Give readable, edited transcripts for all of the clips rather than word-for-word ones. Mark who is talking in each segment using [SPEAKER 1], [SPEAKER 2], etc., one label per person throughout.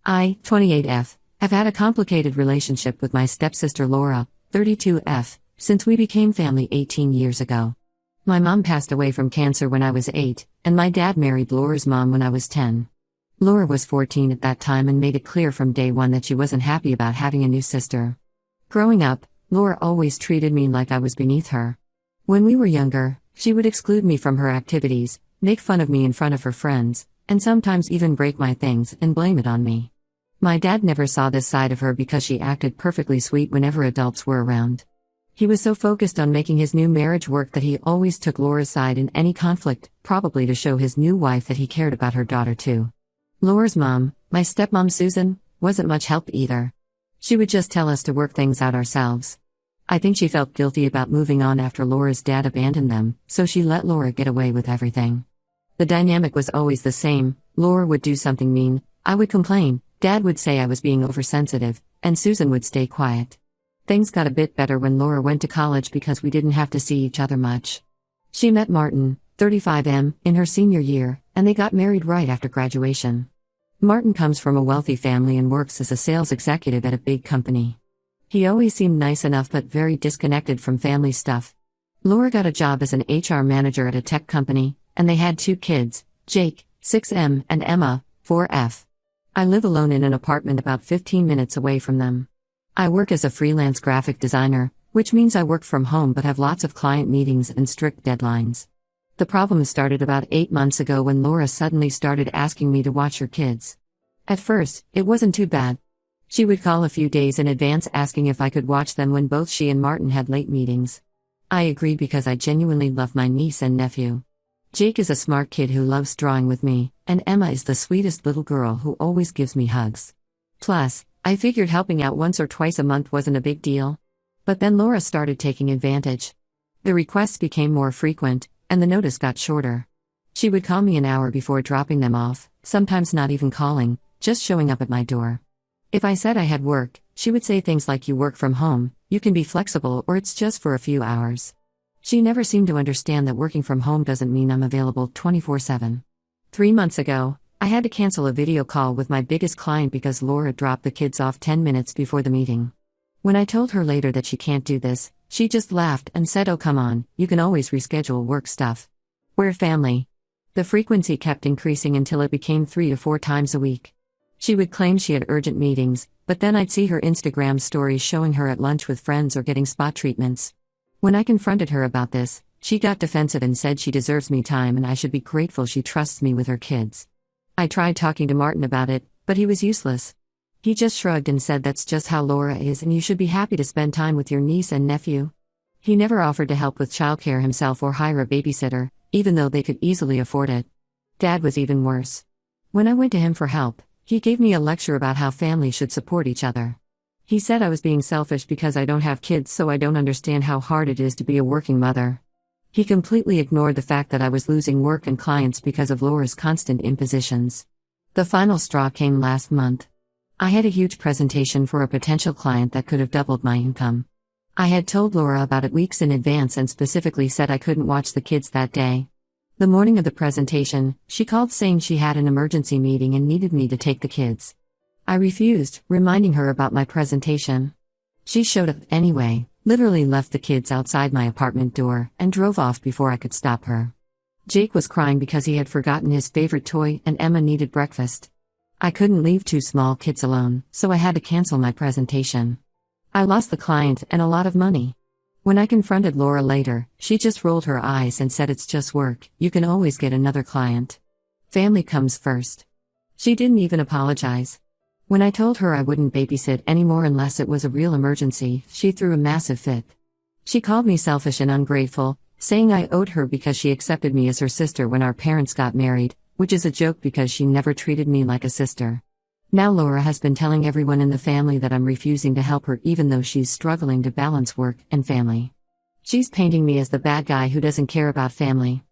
[SPEAKER 1] I, 28F, have had a complicated relationship with my stepsister Laura, 32F, since we became family 18 years ago. My mom passed away from cancer when I was 8, and my dad married Laura's mom when I was 10. Laura was 14 at that time and made it clear from day one that she wasn't happy about having a new sister. Growing up, Laura always treated me like I was beneath her. When we were younger, she would exclude me from her activities, make fun of me in front of her friends, and sometimes even break my things and blame it on me. My dad never saw this side of her because she acted perfectly sweet whenever adults were around. He was so focused on making his new marriage work that he always took Laura's side in any conflict, probably to show his new wife that he cared about her daughter too. Laura's mom, my stepmom Susan, wasn't much help either. She would just tell us to work things out ourselves. I think she felt guilty about moving on after Laura's dad abandoned them, so she let Laura get away with everything. The dynamic was always the same. Laura would do something mean, I would complain, Dad would say I was being oversensitive, and Susan would stay quiet. Things got a bit better when Laura went to college because we didn't have to see each other much. She met Martin, 35M, in her senior year, and they got married right after graduation. Martin comes from a wealthy family and works as a sales executive at a big company. He always seemed nice enough but very disconnected from family stuff. Laura got a job as an HR manager at a tech company, and they had 2 kids, Jake, 6M, and Emma, 4F. I live alone in an apartment about 15 minutes away from them. I work as a freelance graphic designer, which means I work from home but have lots of client meetings and strict deadlines. The problem started about 8 months ago when Laura suddenly started asking me to watch her kids. At first, it wasn't too bad. She would call a few days in advance asking if I could watch them when both she and Martin had late meetings. I agreed because I genuinely love my niece and nephew. Jake is a smart kid who loves drawing with me, and Emma is the sweetest little girl who always gives me hugs. Plus, I figured helping out once or twice a month wasn't a big deal. But then Laura started taking advantage. The requests became more frequent, and the notice got shorter. She would call me an hour before dropping them off, sometimes not even calling, just showing up at my door. If I said I had work, she would say things like, "You work from home, you can be flexible, or it's just for a few hours." She never seemed to understand that working from home doesn't mean I'm available 24/7. 3 months ago, I had to cancel a video call with my biggest client because Laura dropped the kids off 10 minutes before the meeting. When I told her later that she can't do this, she just laughed and said, "Oh come on, you can always reschedule work stuff. We're family." The frequency kept increasing until it became 3 to 4 times a week. She would claim she had urgent meetings, but then I'd see her Instagram stories showing her at lunch with friends or getting spot treatments. When I confronted her about this, she got defensive and said she deserves me time and I should be grateful she trusts me with her kids. I tried talking to Martin about it, but he was useless. He just shrugged and said that's just how Laura is and you should be happy to spend time with your niece and nephew. He never offered to help with childcare himself or hire a babysitter, even though they could easily afford it. Dad was even worse. When I went to him for help, he gave me a lecture about how families should support each other. He said I was being selfish because I don't have kids, so I don't understand how hard it is to be a working mother. He completely ignored the fact that I was losing work and clients because of Laura's constant impositions. The final straw came last month. I had a huge presentation for a potential client that could have doubled my income. I had told Laura about it weeks in advance and specifically said I couldn't watch the kids that day. The morning of the presentation, she called saying she had an emergency meeting and needed me to take the kids. I refused, reminding her about my presentation. She showed up anyway, literally left the kids outside my apartment door, and drove off before I could stop her. Jake was crying because he had forgotten his favorite toy and Emma needed breakfast. I couldn't leave 2 small kids alone, so I had to cancel my presentation. I lost the client and a lot of money. When I confronted Laura later, she just rolled her eyes and said it's just work, you can always get another client. Family comes first. She didn't even apologize. When I told her I wouldn't babysit anymore unless it was a real emergency, she threw a massive fit. She called me selfish and ungrateful, saying I owed her because she accepted me as her sister when our parents got married, which is a joke because she never treated me like a sister. Now Laura has been telling everyone in the family that I'm refusing to help her even though she's struggling to balance work and family. She's painting me as the bad guy who doesn't care about family.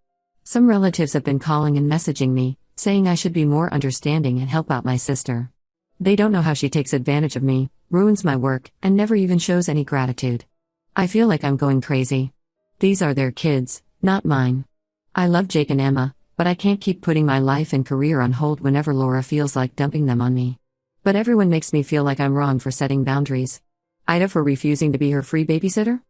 [SPEAKER 1] Some relatives have been calling and messaging me, saying I should be more understanding and help out my sister. They don't know how she takes advantage of me, ruins my work, and never even shows any gratitude. I feel like I'm going crazy. These are their kids, not mine. I love Jake and Emma, but I can't keep putting my life and career on hold whenever Laura feels like dumping them on me. But everyone makes me feel like I'm wrong for setting boundaries. Ida for refusing to be her free babysitter?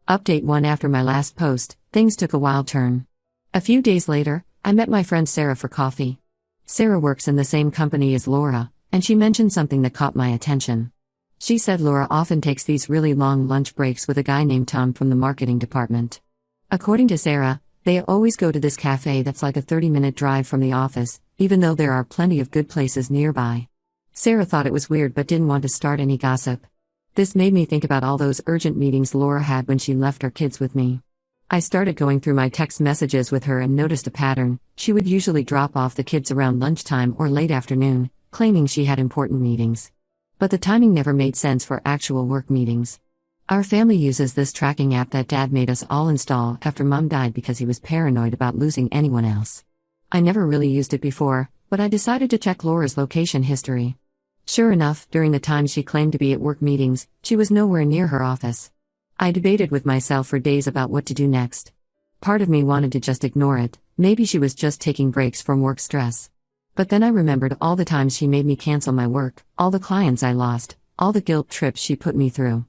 [SPEAKER 1] Update 1. After my last post, things took a wild turn. A few days later, I met my friend Sarah for coffee. Sarah works in the same company as Laura, and she mentioned something that caught my attention. She said Laura often takes these really long lunch breaks with a guy named Tom from the marketing department. According to Sarah, they always go to this cafe that's like a 30-minute drive from the office, even though there are plenty of good places nearby. Sarah thought it was weird but didn't want to start any gossip. This made me think about all those urgent meetings Laura had when she left her kids with me. I started going through my text messages with her and noticed a pattern. She would usually drop off the kids around lunchtime or late afternoon, claiming she had important meetings. But the timing never made sense for actual work meetings. Our family uses this tracking app that Dad made us all install after Mom died because he was paranoid about losing anyone else. I never really used it before, but I decided to check Laura's location history. Sure enough, during the time she claimed to be at work meetings, she was nowhere near her office. I debated with myself for days about what to do next. Part of me wanted to just ignore it, maybe she was just taking breaks from work stress. But then I remembered all the times she made me cancel my work, all the clients I lost, all the guilt trips she put me through.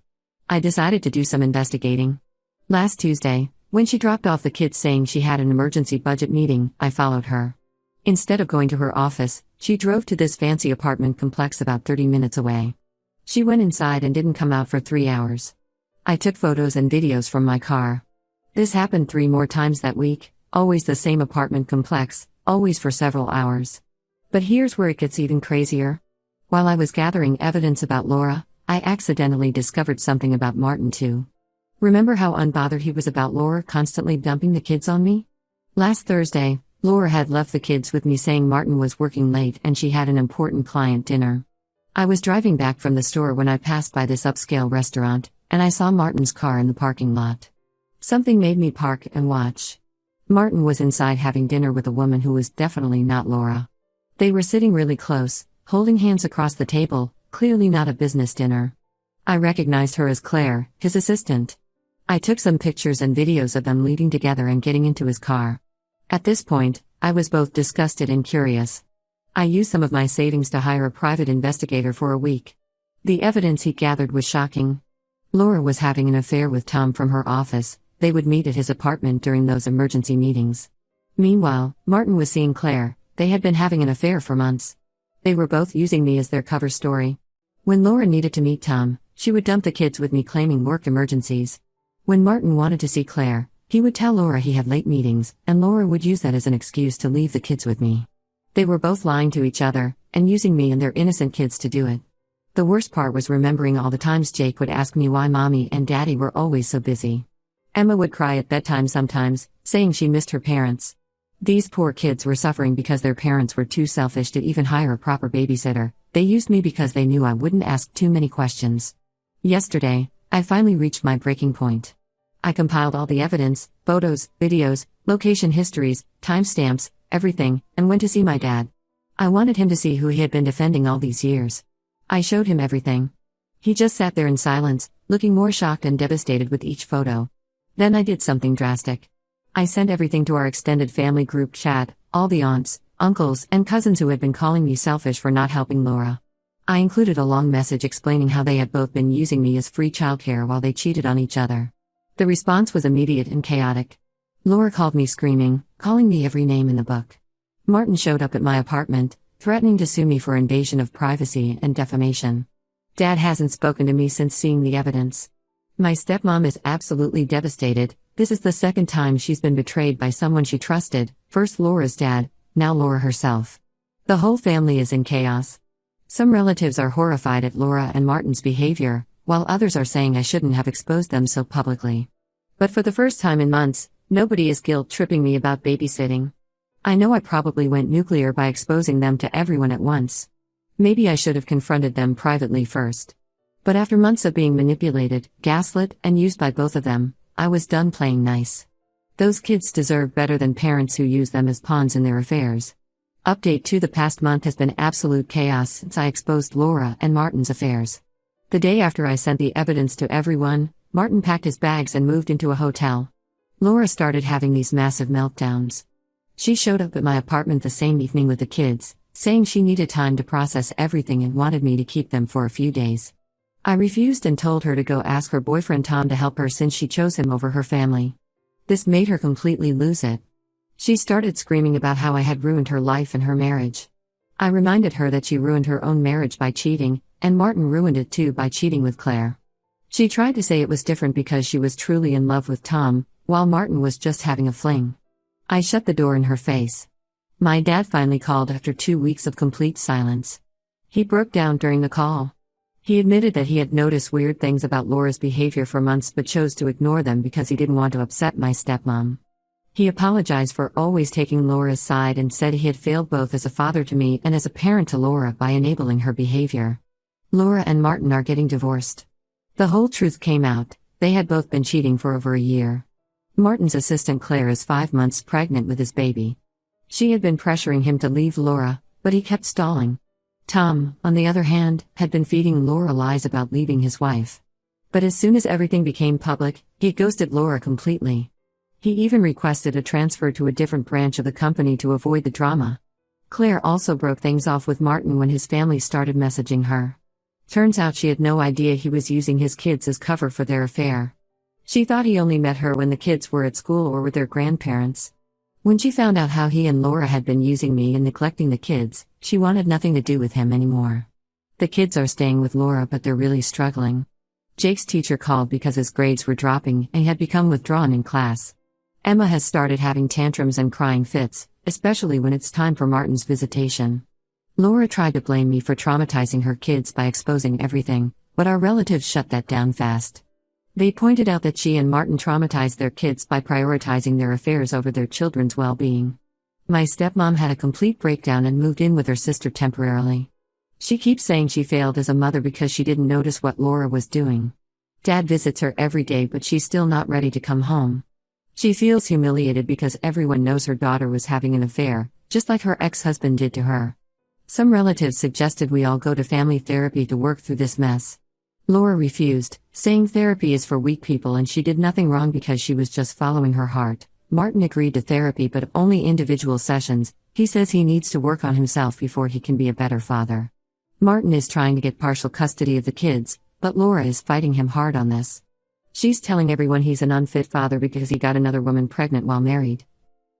[SPEAKER 1] I decided to do some investigating. Last Tuesday, when she dropped off the kids saying she had an emergency budget meeting, I followed her. Instead of going to her office, she drove to this fancy apartment complex about 30 minutes away. She went inside and didn't come out for 3 hours. I took photos and videos from my car. This happened 3 more times that week, always the same apartment complex, always for several hours. But here's where it gets even crazier. While I was gathering evidence about Laura, I accidentally discovered something about Martin too. Remember how unbothered he was about Laura constantly dumping the kids on me? Last Thursday, Laura had left the kids with me saying Martin was working late and she had an important client dinner. I was driving back from the store when I passed by this upscale restaurant, and I saw Martin's car in the parking lot. Something made me park and watch. Martin was inside having dinner with a woman who was definitely not Laura. They were sitting really close, holding hands across the table, clearly not a business dinner. I recognized her as Claire, his assistant. I took some pictures and videos of them leaving together and getting into his car. At this point, I was both disgusted and curious. I used some of my savings to hire a private investigator for a week. The evidence he gathered was shocking. Laura was having an affair with Tom from her office. They would meet at his apartment during those emergency meetings. Meanwhile, Martin was seeing Claire. They had been having an affair for months. They were both using me as their cover story. When Laura needed to meet Tom, she would dump the kids with me claiming work emergencies. When Martin wanted to see Claire, he would tell Laura he had late meetings, and Laura would use that as an excuse to leave the kids with me. They were both lying to each other, and using me and their innocent kids to do it. The worst part was remembering all the times Jake would ask me why Mommy and Daddy were always so busy. Emma would cry at bedtime sometimes, saying she missed her parents. These poor kids were suffering because their parents were too selfish to even hire a proper babysitter. They used me because they knew I wouldn't ask too many questions. Yesterday, I finally reached my breaking point. I compiled all the evidence, photos, videos, location histories, timestamps, everything, and went to see my dad. I wanted him to see who he had been defending all these years. I showed him everything. He just sat there in silence, looking more shocked and devastated with each photo. Then I did something drastic. I sent everything to our extended family group chat, all the aunts, uncles, and cousins who had been calling me selfish for not helping Laura. I included a long message explaining how they had both been using me as free childcare while they cheated on each other. The response was immediate and chaotic. Laura called me screaming, calling me every name in the book. Martin showed up at my apartment, threatening to sue me for invasion of privacy and defamation. Dad hasn't spoken to me since seeing the evidence. My stepmom is absolutely devastated. This is the second time she's been betrayed by someone she trusted, first Laura's dad, now Laura herself. The whole family is in chaos. Some relatives are horrified at Laura and Martin's behavior, while others are saying I shouldn't have exposed them so publicly. But for the first time in months, nobody is guilt-tripping me about babysitting. I know I probably went nuclear by exposing them to everyone at once. Maybe I should have confronted them privately first. But after months of being manipulated, gaslit, and used by both of them, I was done playing nice. Those kids deserve better than parents who use them as pawns in their affairs. Update 2: the past month has been absolute chaos since I exposed Laura and Martin's affairs. The day after I sent the evidence to everyone, Martin packed his bags and moved into a hotel. Laura started having these massive meltdowns. She showed up at my apartment the same evening with the kids, saying she needed time to process everything and wanted me to keep them for a few days. I refused and told her to go ask her boyfriend Tom to help her since she chose him over her family. This made her completely lose it. She started screaming about how I had ruined her life and her marriage. I reminded her that she ruined her own marriage by cheating, and Martin ruined it too by cheating with Claire. She tried to say it was different because she was truly in love with Tom, while Martin was just having a fling. I shut the door in her face. My dad finally called after 2 weeks of complete silence. He broke down during the call. He admitted that he had noticed weird things about Laura's behavior for months but chose to ignore them because he didn't want to upset my stepmom. He apologized for always taking Laura's side and said he had failed both as a father to me and as a parent to Laura by enabling her behavior. Laura and Martin are getting divorced. The whole truth came out. They had both been cheating for over a year. Martin's assistant Claire is 5 months pregnant with his baby. She had been pressuring him to leave Laura, but he kept stalling. Tom, on the other hand, had been feeding Laura lies about leaving his wife. But as soon as everything became public, he ghosted Laura completely. He even requested a transfer to a different branch of the company to avoid the drama. Claire also broke things off with Martin when his family started messaging her. Turns out she had no idea he was using his kids as cover for their affair. She thought he only met her when the kids were at school or with their grandparents. When she found out how he and Laura had been using me and neglecting the kids, she wanted nothing to do with him anymore. The kids are staying with Laura but they're really struggling. Jake's teacher called because his grades were dropping and he had become withdrawn in class. Emma has started having tantrums and crying fits, especially when it's time for Martin's visitation. Laura tried to blame me for traumatizing her kids by exposing everything, but our relatives shut that down fast. They pointed out that she and Martin traumatized their kids by prioritizing their affairs over their children's well-being. My stepmom had a complete breakdown and moved in with her sister temporarily. She keeps saying she failed as a mother because she didn't notice what Laura was doing. Dad visits her every day but she's still not ready to come home. She feels humiliated because everyone knows her daughter was having an affair, just like her ex-husband did to her. Some relatives suggested we all go to family therapy to work through this mess. Laura refused, saying therapy is for weak people and she did nothing wrong because she was just following her heart. Martin agreed to therapy but only individual sessions. He says he needs to work on himself before he can be a better father. Martin is trying to get partial custody of the kids, but Laura is fighting him hard on this. She's telling everyone he's an unfit father because he got another woman pregnant while married.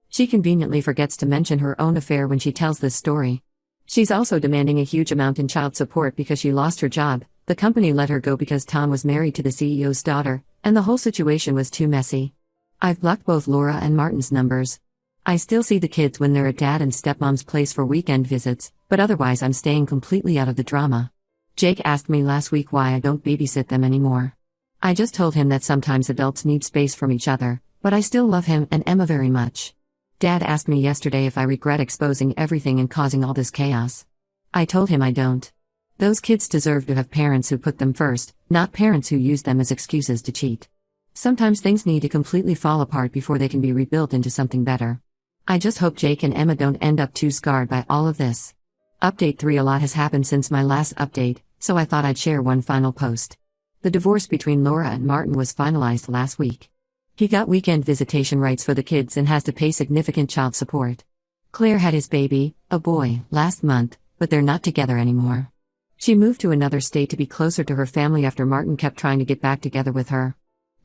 [SPEAKER 1] She conveniently forgets to mention her own affair when she tells this story. She's also demanding a huge amount in child support because she lost her job. The company let her go because Tom was married to the CEO's daughter, and the whole situation was too messy. I've blocked both Laura and Martin's numbers. I still see the kids when they're at dad and stepmom's place for weekend visits, but otherwise I'm staying completely out of the drama. Jake asked me last week why I don't babysit them anymore. I just told him that sometimes adults need space from each other, but I still love him and Emma very much. Dad asked me yesterday if I regret exposing everything and causing all this chaos. I told him I don't. Those kids deserve to have parents who put them first, not parents who use them as excuses to cheat. Sometimes things need to completely fall apart before they can be rebuilt into something better. I just hope Jake and Emma don't end up too scarred by all of this. Update 3: A lot has happened since my last update, so I thought I'd share one final post. The divorce between Laura and Martin was finalized last week. He got weekend visitation rights for the kids and has to pay significant child support. Claire had his baby, a boy, last month, but they're not together anymore. She moved to another state to be closer to her family after Martin kept trying to get back together with her.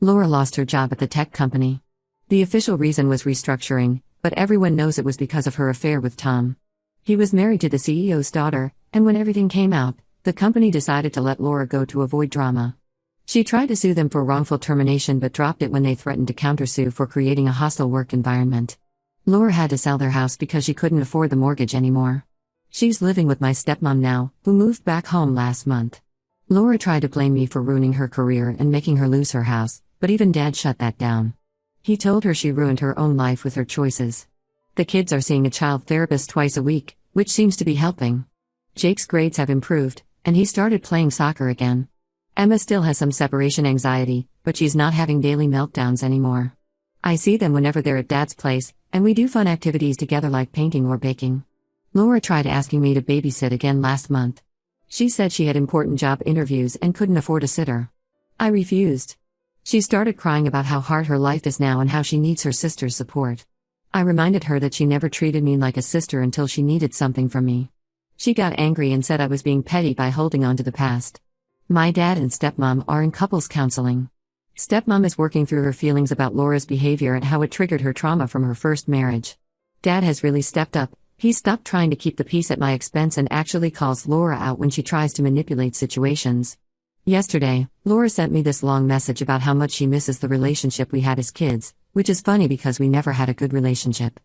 [SPEAKER 1] Laura lost her job at the tech company. The official reason was restructuring, but everyone knows it was because of her affair with Tom. He was married to the CEO's daughter, and when everything came out, the company decided to let Laura go to avoid drama. She tried to sue them for wrongful termination but dropped it when they threatened to countersue for creating a hostile work environment. Laura had to sell their house because she couldn't afford the mortgage anymore. She's living with my stepmom now, who moved back home last month. Laura tried to blame me for ruining her career and making her lose her house, but even Dad shut that down. He told her she ruined her own life with her choices. The kids are seeing a child therapist twice a week, which seems to be helping. Jake's grades have improved, and he started playing soccer again. Emma still has some separation anxiety, but she's not having daily meltdowns anymore. I see them whenever they're at Dad's place, and we do fun activities together like painting or baking. Laura tried asking me to babysit again last month. She said she had important job interviews and couldn't afford a sitter. I refused. She started crying about how hard her life is now and how she needs her sister's support. I reminded her that she never treated me like a sister until she needed something from me. She got angry and said I was being petty by holding on to the past. My dad and stepmom are in couples counseling. Stepmom is working through her feelings about Laura's behavior and how it triggered her trauma from her first marriage. Dad has really stepped up. He stopped trying to keep the peace at my expense and actually calls Laura out when she tries to manipulate situations. Yesterday, Laura sent me this long message about how much she misses the relationship we had as kids, which is funny because we never had a good relationship.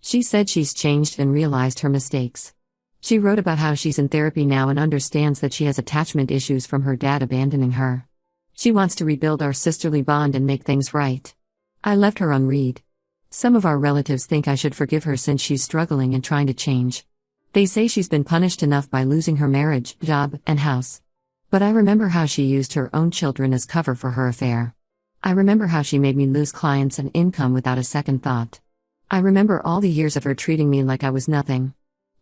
[SPEAKER 1] She said she's changed and realized her mistakes. She wrote about how she's in therapy now and understands that she has attachment issues from her dad abandoning her. She wants to rebuild our sisterly bond and make things right. I left her unread. Some of our relatives think I should forgive her since she's struggling and trying to change. They say she's been punished enough by losing her marriage, job, and house. But I remember how she used her own children as cover for her affair. I remember how she made me lose clients and income without a second thought. I remember all the years of her treating me like I was nothing.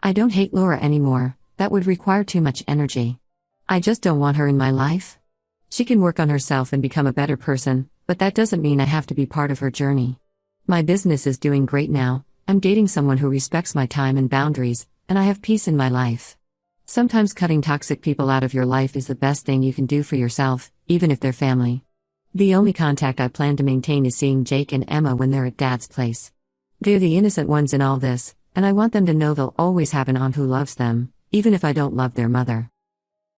[SPEAKER 1] I don't hate Laura anymore, that would require too much energy. I just don't want her in my life. She can work on herself and become a better person, but that doesn't mean I have to be part of her journey. My business is doing great now, I'm dating someone who respects my time and boundaries, and I have peace in my life. Sometimes cutting toxic people out of your life is the best thing you can do for yourself, even if they're family. The only contact I plan to maintain is seeing Jake and Emma when they're at Dad's place. They're the innocent ones in all this, and I want them to know they'll always have an aunt who loves them, even if I don't love their mother.